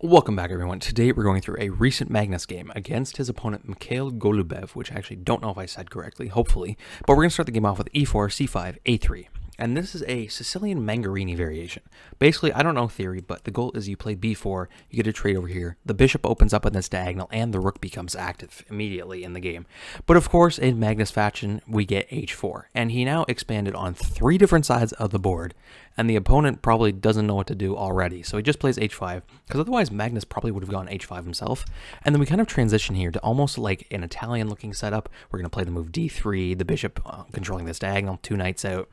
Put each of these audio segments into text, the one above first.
Welcome back, everyone. Today we're going through a recent Magnus game against his opponent Mikhail Golubev, which I actually don't know if I said correctly, hopefully. But we're going to start the game off with e4, c5, a3. And this is a Sicilian Mangarini variation. Basically, I don't know theory, but the goal is you play b4, you get a trade over here, the bishop opens up on this diagonal, and the rook becomes active immediately in the game. But of course, in Magnus fashion, we get h4. And he now expanded on 3 different sides of the board, and the opponent probably doesn't know what to do already. So he just plays h5, because otherwise Magnus probably would have gone h5 himself. And then we kind of transition here to almost like an Italian-looking setup. We're going to play the move d3, the bishop controlling this diagonal, 2 knights out.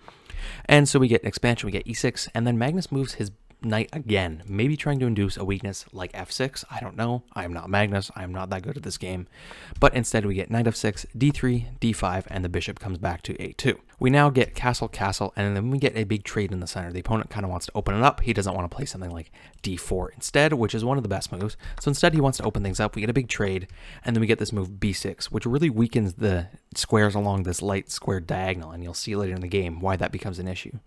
And so we get expansion, we get e6, and then Magnus moves his knight again, maybe trying to induce a weakness like f6. I don't know. I am not Magnus. I am not that good at this game. But instead we get knight f6, d3, d5, and the bishop comes back to a2. We now get castle, castle, and then we get a big trade in the center. The opponent kind of wants to open it up. He doesn't want to play something like d4 instead, which is one of the best moves. So instead he wants to open things up. We get a big trade, and then we get this move b6, which really weakens the squares along this light squared diagonal, and you'll see later in the game why that becomes an issue.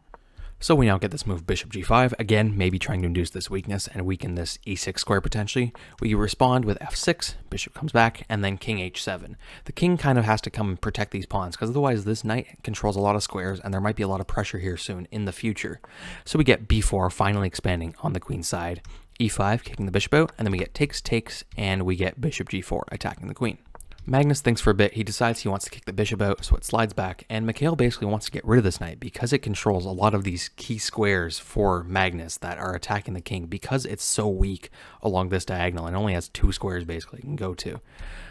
So we now get this move bishop g5, again, maybe trying to induce this weakness and weaken this e6 square potentially. We respond with f6, bishop comes back, and then king h7. The king kind of has to come and protect these pawns, because otherwise this knight controls a lot of squares, and there might be a lot of pressure here soon in the future. So we get b4 finally expanding on the queen side, e5 kicking the bishop out, and then we get takes, takes, and we get bishop g4 attacking the queen. Magnus thinks for a bit, he decides he wants to kick the bishop out, so it slides back, and Mikhail basically wants to get rid of this knight because it controls a lot of these key squares for Magnus that are attacking the king because it's so weak along this diagonal and only has 2 squares basically it can go to.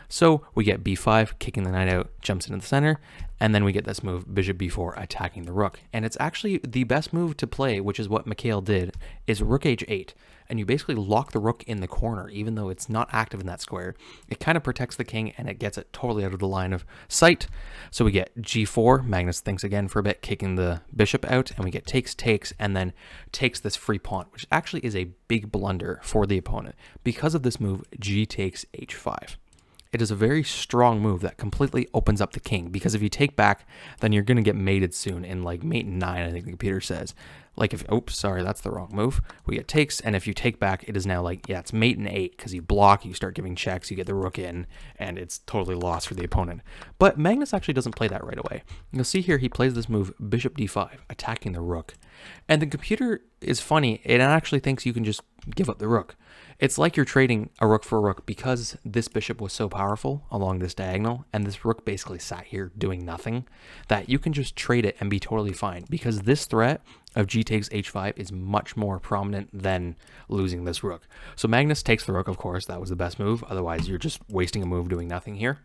So we get b5, kicking the knight out, jumps into the center, and then we get this move, bishop b4, attacking the rook. And it's actually the best move to play, which is what Mikhail did, is rook h8. And you basically lock the rook in the corner, even though it's not active in that square. It kind of protects the king, and it gets it totally out of the line of sight. So we get g4, Magnus thinks again for a bit, kicking the bishop out, and we get takes, takes, and then takes this free pawn, which actually is a big blunder for the opponent. Because of this move, g takes h5. It is a very strong move that completely opens up the king, because if you take back, then you're going to get mated soon in like mate 9, I think the computer says. Like if, oops, sorry, that's the wrong move. We get takes, and if you take back, it is now like, yeah, it's mate in 8, because you block, you start giving checks, you get the rook in, and it's totally lost for the opponent. But Magnus actually doesn't play that right away. You'll see here he plays this move, bishop d5, attacking the rook. And the computer is funny, it actually thinks you can just give up the rook. It's like you're trading a rook for a rook because this bishop was so powerful along this diagonal, and this rook basically sat here doing nothing, that you can just trade it and be totally fine, because this threat of g takes h5 is much more prominent than losing this rook. So Magnus takes the rook, of course, that was the best move, otherwise you're just wasting a move doing nothing here.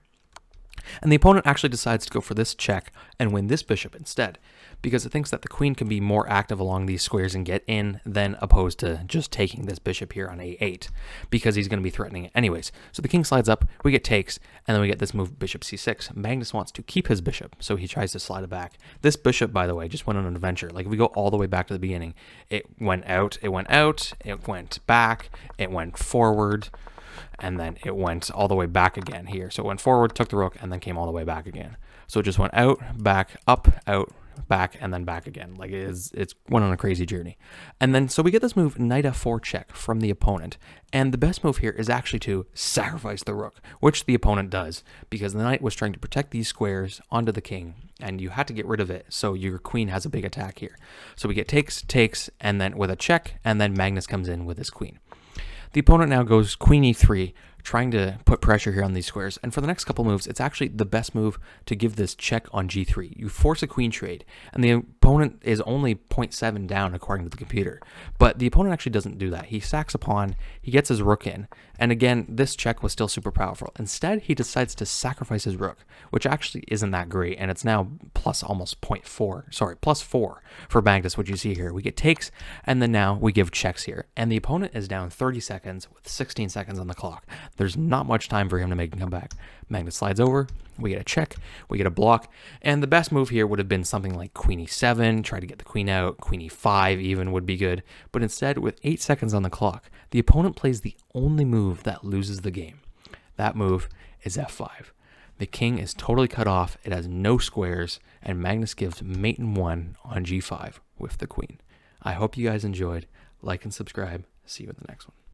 And the opponent actually decides to go for this check and win this bishop instead, because it thinks that the queen can be more active along these squares and get in than opposed to just taking this bishop here on a8, because he's going to be threatening it anyways. So the king slides up, we get takes, and then we get this move bishop c6. Magnus wants to keep his bishop, so he tries to slide it back. This bishop, by the way, just went on an adventure. Like if we go all the way back to the beginning, it went out, it went out, it went back, it went forward, and then it went all the way back again here. So it went forward, took the rook, and then came all the way back again. So it just went out, back, up, out, back, and then back again. Like it's went on a crazy journey. And then so we get this move knight f4 check from the opponent. And the best move here is actually to sacrifice the rook, which the opponent does, because the knight was trying to protect these squares onto the king, and you had to get rid of it, so your queen has a big attack here. So we get takes, takes, and then with a check, and then Magnus comes in with his queen. The opponent now goes queen e3, trying to put pressure here on these squares. And for the next couple moves, it's actually the best move to give this check on g3. You force a queen trade, and the opponent is only 0.7 down according to the computer. But the opponent actually doesn't do that. He sacks a pawn, he gets his rook in, and again, this check was still super powerful. Instead, he decides to sacrifice his rook, which actually isn't that great, and it's now plus almost plus 4 for Magnus, which you see here. We get takes, and then now we give checks here. And the opponent is down 30 seconds with 16 seconds on the clock. There's not much time for him to make a comeback. Magnus slides over, we get a check, we get a block, and the best move here would have been something like queen e7, try to get the queen out, queen e5 even would be good, but instead, with 8 seconds on the clock, the opponent plays the only move that loses the game. That move is f5. The king is totally cut off, it has no squares, and Magnus gives mate in 1 on g5 with the queen. I hope you guys enjoyed. Like and subscribe. See you in the next one.